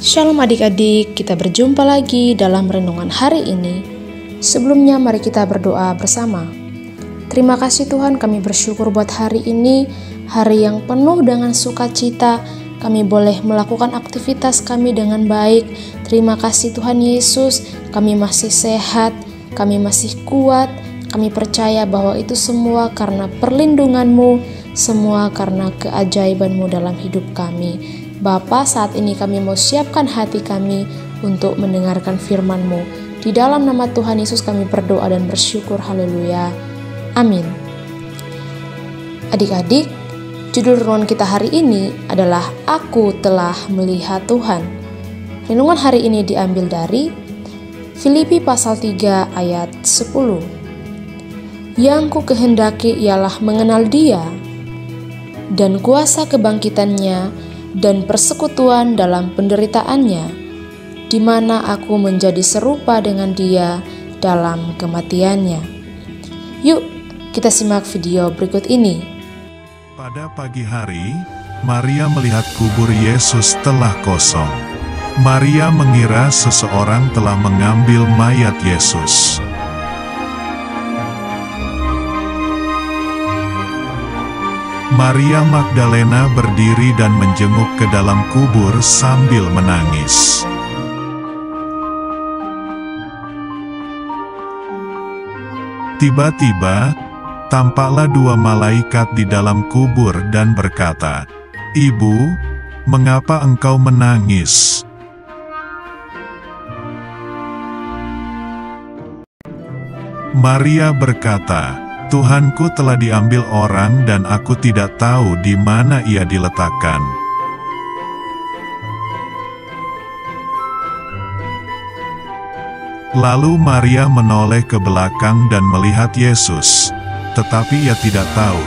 Shalom adik-adik, kita berjumpa lagi dalam renungan hari ini. Sebelumnya mari kita berdoa bersama. Terima kasih Tuhan, kami bersyukur buat hari ini, hari yang penuh dengan sukacita. Kami boleh melakukan aktivitas kami dengan baik. Terima kasih Tuhan Yesus, kami masih sehat, kami masih kuat. Kami percaya bahwa itu semua karena perlindungan-Mu, semua karena keajaiban-Mu dalam hidup kami. Bapa, saat ini kami mau siapkan hati kami untuk mendengarkan firman-Mu. Di dalam nama Tuhan Yesus kami berdoa dan bersyukur, haleluya. Amin. Adik-adik, judul renungan kita hari ini adalah Aku Telah Melihat Tuhan. Renungan hari ini diambil dari Filipi pasal 3 ayat 10. Yang ku kehendaki ialah mengenal Dia dan kuasa kebangkitannya dan persekutuan dalam penderitaannya, di mana aku menjadi serupa dengan Dia dalam kematiannya. Yuk, kita simak video berikut ini. Pada pagi hari, Maria melihat kubur Yesus telah kosong. Maria mengira seseorang telah mengambil mayat Yesus. Maria Magdalena berdiri dan menjenguk ke dalam kubur sambil menangis. Tiba-tiba, tampaklah dua malaikat di dalam kubur dan berkata, "Ibu, mengapa engkau menangis?" Maria berkata, "Tuhanku telah diambil orang dan aku tidak tahu di mana Ia diletakkan." Lalu Maria menoleh ke belakang dan melihat Yesus, tetapi ia tidak tahu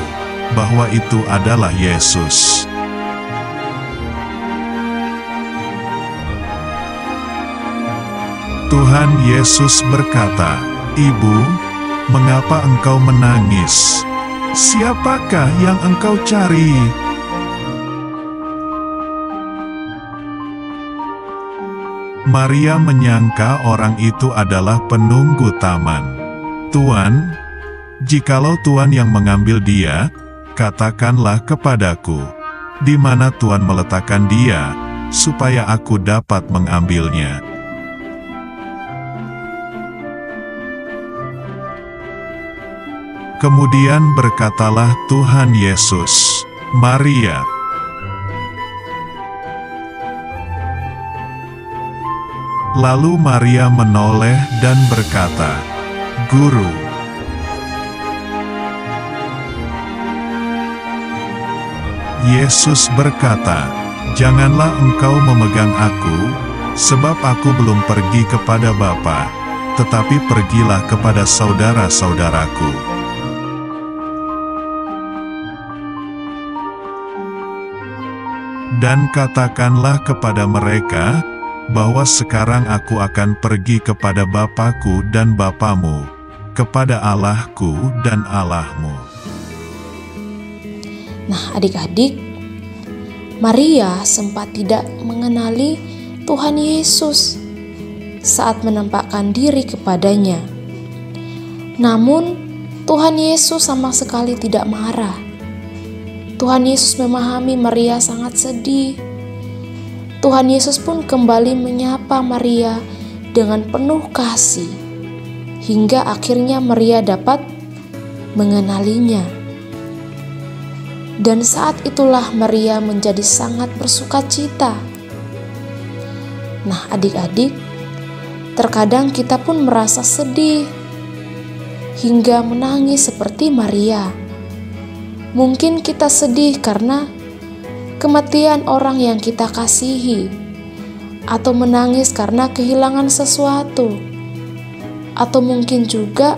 bahwa itu adalah Yesus. Tuhan Yesus berkata, "Ibu, mengapa engkau menangis? Siapakah yang engkau cari?" Maria menyangka orang itu adalah penunggu taman. "Tuan, jikalau Tuan yang mengambil dia, katakanlah kepadaku, di mana Tuan meletakkan dia, supaya aku dapat mengambilnya." Kemudian berkatalah Tuhan Yesus, "Maria." Lalu Maria menoleh dan berkata, "Guru." Yesus berkata, "Janganlah engkau memegang aku, sebab aku belum pergi kepada Bapa, tetapi pergilah kepada saudara-saudaraku. Dan katakanlah kepada mereka, bahwa sekarang aku akan pergi kepada Bapa-Ku dan Bapamu, kepada Allah-Ku dan Allah-Mu." Nah adik-adik, Maria sempat tidak mengenali Tuhan Yesus saat menampakkan diri kepadanya. Namun Tuhan Yesus sama sekali tidak marah. Tuhan Yesus memahami Maria sangat sedih. Tuhan Yesus pun kembali menyapa Maria dengan penuh kasih, hingga akhirnya Maria dapat mengenalinya. Dan saat itulah Maria menjadi sangat bersukacita. Nah adik-adik, terkadang kita pun merasa sedih, hingga menangis seperti Maria. Mungkin kita sedih karena kematian orang yang kita kasihi, atau menangis karena kehilangan sesuatu, atau mungkin juga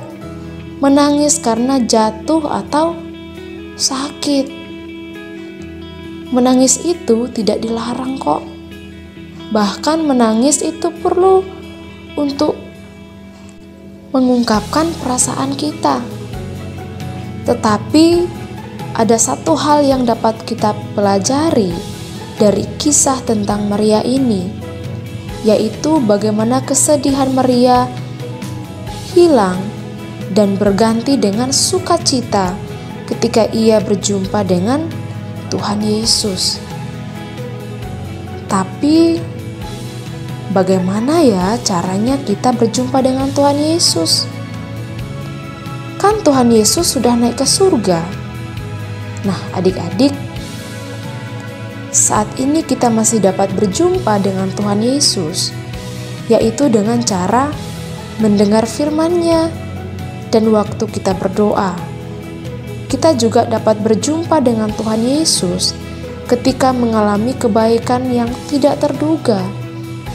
menangis karena jatuh atau sakit. Menangis itu tidak dilarang kok. Bahkan menangis itu perlu untuk mengungkapkan perasaan kita. Tetapi ada satu hal yang dapat kita pelajari dari kisah tentang Maria ini, yaitu bagaimana kesedihan Maria hilang dan berganti dengan sukacita ketika ia berjumpa dengan Tuhan Yesus. Tapi bagaimana ya caranya kita berjumpa dengan Tuhan Yesus? Kan Tuhan Yesus sudah naik ke surga. Nah, adik-adik, saat ini kita masih dapat berjumpa dengan Tuhan Yesus, yaitu dengan cara mendengar firman-Nya dan waktu kita berdoa. Kita juga dapat berjumpa dengan Tuhan Yesus ketika mengalami kebaikan yang tidak terduga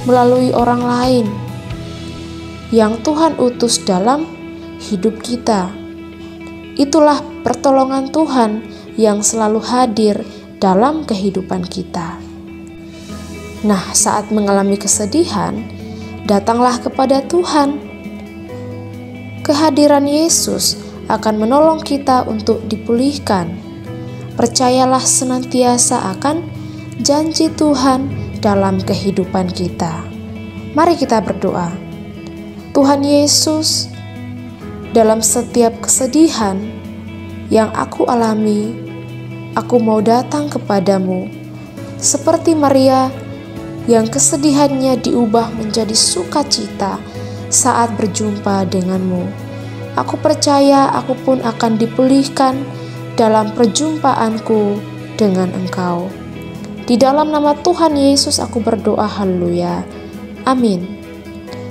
melalui orang lain yang Tuhan utus dalam hidup kita. Itulah pertolongan Tuhan yang selalu hadir dalam kehidupan kita. Nah, saat mengalami kesedihan, datanglah kepada Tuhan. Kehadiran Yesus akan menolong kita untuk dipulihkan. Percayalah senantiasa akan janji Tuhan dalam kehidupan kita. Mari kita berdoa. Tuhan Yesus, dalam setiap kesedihan yang aku alami, aku mau datang kepadamu, seperti Maria yang kesedihannya diubah menjadi sukacita saat berjumpa denganmu. Aku percaya aku pun akan dipulihkan dalam perjumpaanku dengan Engkau. Di dalam nama Tuhan Yesus aku berdoa, haleluya. Amin.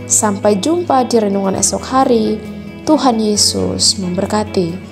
Sampai jumpa di renungan esok hari. Tuhan Yesus memberkati.